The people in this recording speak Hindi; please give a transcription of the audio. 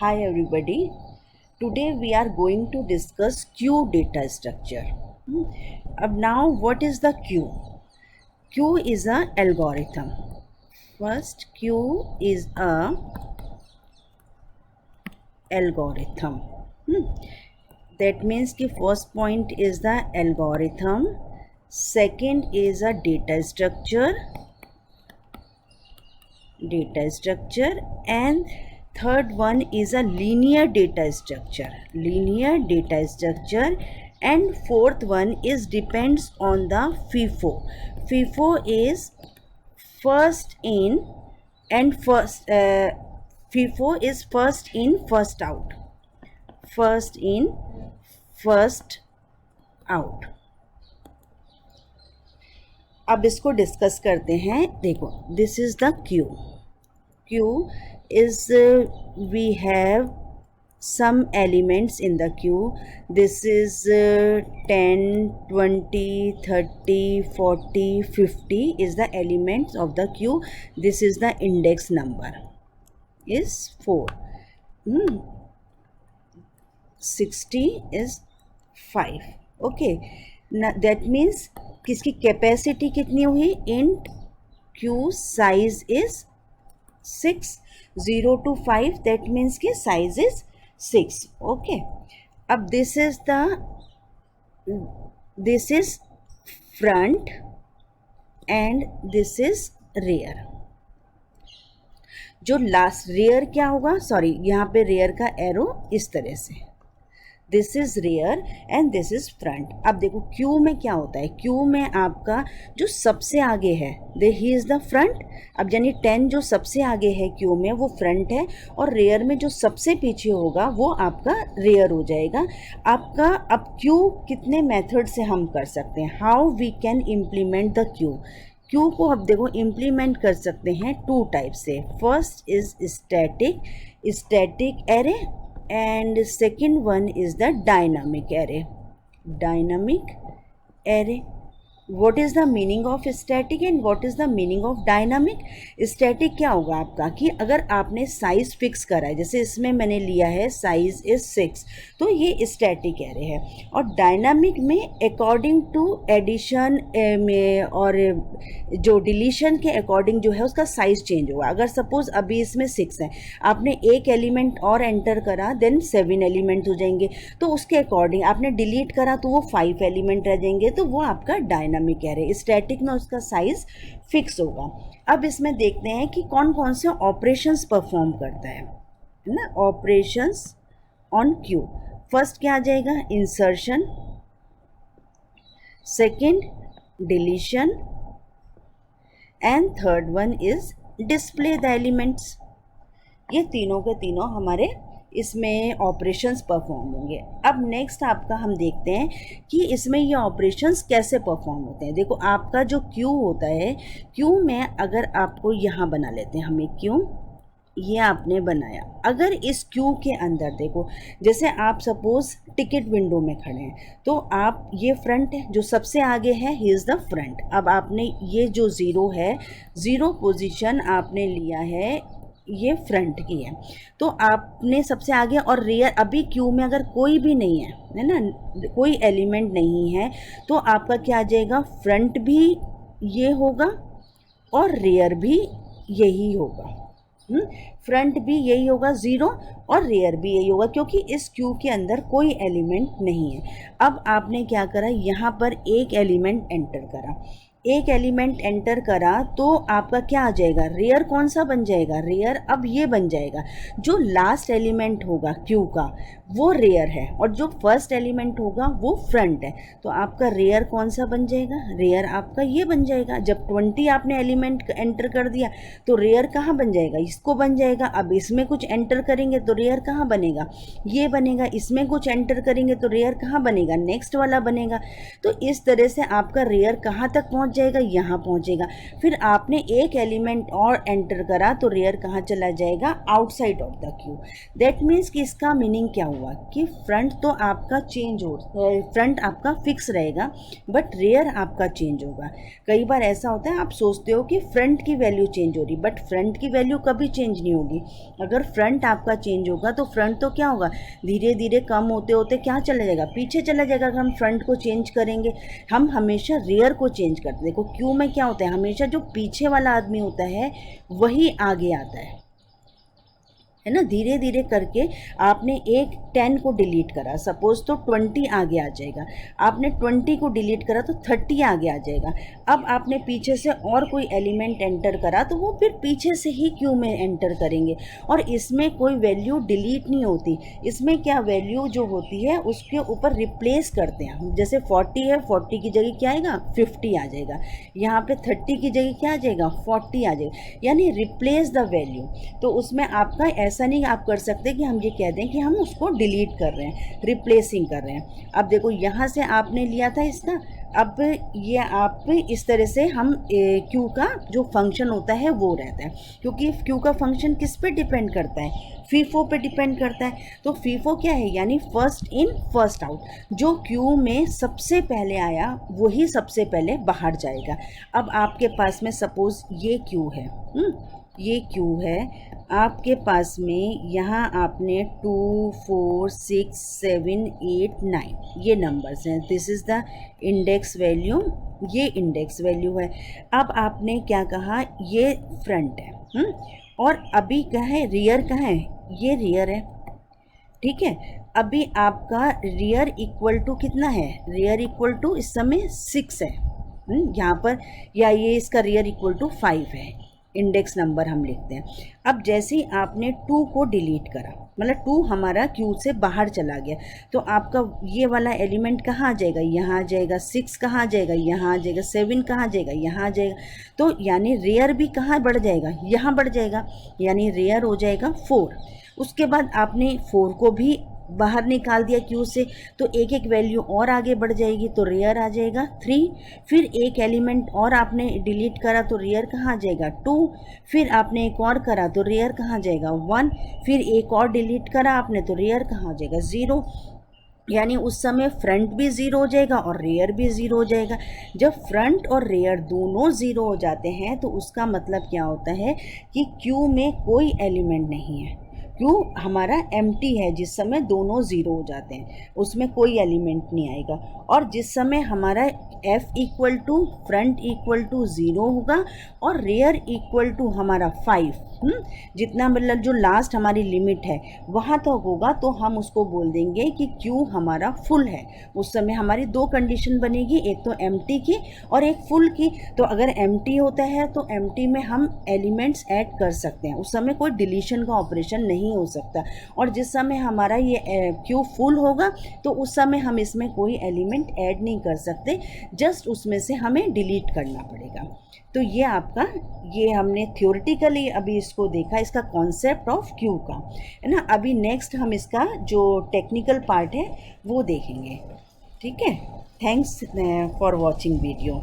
Hi everybody. Today we are going to discuss queue data structure. Now what is the queue? Queue is a algorithm. First, queue is a algorithm. That means the first point is the algorithm. Second is a data structure, and third one is a linear data structure, and fourth one is depends on the FIFO. FIFO is first in and first FIFO is first in first out, अब इसको डिस्कस करते हैं. देखो, this is the queue is we have some elements in the queue. This is 10, 20, 30, 40, 50 is the elements of the queue. This is the index number is 4. 60 is 5. Okay, now that means किसकी कैपेसिटी कितनी हुई? int queue size is 6. 0 to 5, that means कि size is 6. Okay, अब this is front and this is rear. जो लास्ट rear क्या होगा? सॉरी, यहाँ पे rear का एरो इस तरह से, this is rear and this is front. अब देखो क्यू में क्या होता है. क्यू में आपका जो सबसे आगे है ही इज द फ्रंट. अब यानी 10 जो सबसे आगे है क्यू में वो फ्रंट है, और रेयर में जो सबसे पीछे होगा वो आपका रेयर हो जाएगा आपका. अब क्यू कितने मेथड से हम कर सकते हैं? How we can implement the queue को अब देखो इम्प्लीमेंट कर सकते हैं 2 टाइप से. First is static array and second one is the dynamic array. What is the meaning of static and what is the meaning of dynamic? Static क्या होगा आपका कि अगर आपने साइज फिक्स करा है, जैसे इसमें मैंने लिया है साइज इज 6, तो ये स्टैटिक एरे है. और डायनामिक में अकॉर्डिंग टू एडिशन में और जो डिलीशन के अकॉर्डिंग जो है उसका साइज चेंज होगा. अगर सपोज अभी इसमें 6 है, आपने एक एलिमेंट और एंटर करा, देन 7 एलिमेंट हो जाएंगे, तो उसके अकॉर्डिंग आपने डिलीट करा तो वो 5 एलिमेंट रह जाएंगे, तो वो आपका डायनामिक एरे. स्टैटिक में उसका साइज फिक्स होगा. अब इसमें देखते हैं कि कौन कौन से ऑपरेशंस परफॉर्म करता है ना. Operations on Q. फर्स्ट क्या आ जाएगा? Insertion, second deletion, and third one is display the elements. ये तीनों के तीनों हमारे इसमें ऑपरेशंस परफॉर्म होंगे. अब नेक्स्ट आपका हम देखते हैं कि इसमें ये ऑपरेशंस कैसे परफॉर्म होते हैं. देखो, आपका जो क्यू होता है, क्यू में अगर आपको यहाँ बना लेते हैं हम एक क्यू, ये आपने बनाया. अगर इस क्यू के अंदर देखो, जैसे आप सपोज टिकट विंडो में खड़े हैं, तो आप ये फ्रंट है, जो सबसे आगे है ही इज़ द फ्रंट. अब आपने ये जो 0 है, 0 पोजीशन आपने लिया है, ये फ्रंट की है, तो आपने सबसे आगे. और रेयर अभी क्यू में अगर कोई भी नहीं है ना, कोई एलिमेंट नहीं है, तो आपका क्या आ जाएगा? फ्रंट भी ये होगा और रेयर भी यही होगा. फ्रंट भी यही होगा 0 और रेयर भी यही होगा, क्योंकि इस क्यू के अंदर कोई एलिमेंट नहीं है. अब आपने क्या करा? यहाँ पर एक एलिमेंट एंटर करा, तो आपका क्या आ जाएगा? रेयर कौन सा बन जाएगा? रेयर अब ये बन जाएगा, जो लास्ट एलिमेंट होगा क्यू का वो रेयर है, और जो फर्स्ट एलिमेंट होगा वो फ्रंट है. तो आपका रेयर कौन सा बन जाएगा? रेयर आपका ये बन जाएगा. जब 20 आपने एलिमेंट एंटर कर दिया, तो रेयर कहाँ बन जाएगा? इसको बन जाएगा. अब इसमें कुछ एंटर करेंगे तो रेयर कहाँ बनेगा? ये बनेगा. इसमें कुछ एंटर करेंगे तो रेयर कहाँ बनेगा? नेक्स्ट वाला बनेगा. तो इस तरह से आपका रेयर कहाँ तक पहुँच जाएगा? यहाँ पहुँचेगा. फिर आपने एक एलिमेंट और एंटर करा, तो रेयर कहाँ चला जाएगा? Outside of the Q. That means कि इसका मीनिंग क्या हुआ? हुआ कि फ्रंट तो आपका फ्रंट आपका फिक्स रहेगा बट रेयर आपका चेंज होगा। कई बार ऐसा होता है आप सोचते हो कि फ्रंट की वैल्यू चेंज हो रही, बट फ्रंट की वैल्यू कभी चेंज नहीं होगी। अगर फ्रंट आपका चेंज होगा तो फ्रंट तो क्या होगा, धीरे धीरे कम होते होते क्या चला जाएगा, पीछे चला जाएगा। अगर हम फ्रंट को चेंज करेंगे, हम हमेशा रेयर को चेंज करते हैं। देखो क्यू में क्या होता है, हमेशा जो पीछे वाला आदमी होता है वही आगे आता है ना। धीरे धीरे करके आपने एक 10 को डिलीट करा, सपोज तो 20 आगे आ जाएगा। आपने 20 को डिलीट करा तो 30 आगे आ जाएगा। अब आपने पीछे से और कोई एलिमेंट एंटर करा तो वो फिर पीछे से ही क्यू में एंटर करेंगे। और इसमें कोई वैल्यू डिलीट नहीं होती, इसमें क्या वैल्यू जो होती है उसके ऊपर रिप्लेस करते हैं हम। जैसे 40 है, 40 की जगह क्या आएगा, 50 आ जाएगा। यहाँ पे 30 की जगह क्या आ जाएगा, 40 आ जाएगा, यानी रिप्लेस द वैल्यू। तो उसमें आपका ऐसा नहीं आप कर सकते कि हम ये कह दें कि हम उसको डिलीट कर रहे हैं, रिप्लेसिंग कर रहे हैं। अब देखो यहाँ से आपने लिया था इसका, अब ये आप इस तरह से हम क्यू का जो फंक्शन होता है वो रहता है, क्योंकि क्यू का फंक्शन किस पे डिपेंड करता है, फीफो पे डिपेंड करता है। तो फीफो क्या है, यानी फर्स्ट इन फर्स्ट आउट। जो क्यू में सबसे पहले आया वही सबसे पहले बाहर जाएगा। अब आपके पास में सपोज ये क्यू है, ये क्यू है आपके पास में, यहाँ आपने 2 4 6 7 8 9 ये नंबर्स हैं। This is the index value, ये इंडेक्स वैल्यू है। अब आपने क्या कहा, ये फ्रंट है, और अभी क्या है, रियर कहाँ है, ये रियर है, ठीक है। अभी आपका रियर इक्वल टू कितना है, रियर इक्वल टू इस समय 6 है यहाँ पर, या ये इसका रियर इक्वल टू 5 है, इंडेक्स नंबर हम लिखते हैं। अब जैसे ही आपने 2 को डिलीट करा, मतलब 2 हमारा क्यू से बाहर चला गया, तो आपका ये वाला एलिमेंट कहाँ आ जाएगा, यहाँ आ जाएगा। 6 कहाँ आ जाएगा, यहाँ आ जाएगा। 7 कहाँ आ जाएगा, यहाँ आ जाएगा। तो यानी रेयर भी कहाँ बढ़ जाएगा, यहाँ बढ़ जाएगा, यानी रेयर हो जाएगा 4। उसके बाद आपने 4 को भी बाहर निकाल दिया क्यू से, तो एक एक वैल्यू और आगे बढ़ जाएगी, तो रेयर आ जाएगा 3। फिर एक एलिमेंट और आपने डिलीट करा तो रेयर कहाँ आ जाएगा 2। फिर आपने एक और करा तो रेयर कहाँ जाएगा 1। फिर एक और डिलीट करा आपने तो रेयर कहाँ आ जाएगा 0। यानी उस समय फ्रंट भी 0 हो जाएगा और रेयर भी 0 हो जाएगा। जब फ्रंट और रेयर दोनों 0 हो जाते हैं तो उसका मतलब क्या होता है कि क्यू में कोई एलिमेंट नहीं है, क्यू हमारा एम्प्टी है। जिस समय दोनों 0 हो जाते हैं उसमें कोई एलिमेंट नहीं आएगा। और जिस समय हमारा f equal to front equal to 0 होगा और रेयर इक्वल टू हमारा 5, जितना मतलब जो लास्ट हमारी लिमिट है वहाँ तक होगा, तो हम उसको बोल देंगे कि क्यू हमारा फुल है। उस समय हमारी 2 कंडीशन बनेगी, एक तो एम्प्टी की और एक फुल की। तो अगर एम्प्टी होता है तो एम्प्टी में हम एलिमेंट्स ऐड कर सकते हैं, उस समय कोई डिलीशन का ऑपरेशन नहीं हो सकता। और जिस समय हमारा ये क्यू फुल होगा तो उस समय हम इसमें कोई एलिमेंट ऐड नहीं कर सकते, जस्ट उसमें से हमें डिलीट करना पड़ेगा। तो ये आपका, ये हमने थ्योरेटिकली अभी इसको देखा, इसका कॉन्सेप्ट ऑफ क्यू का, है ना। अभी नेक्स्ट हम इसका जो टेक्निकल पार्ट है वो देखेंगे, ठीक है। Thanks for watching video.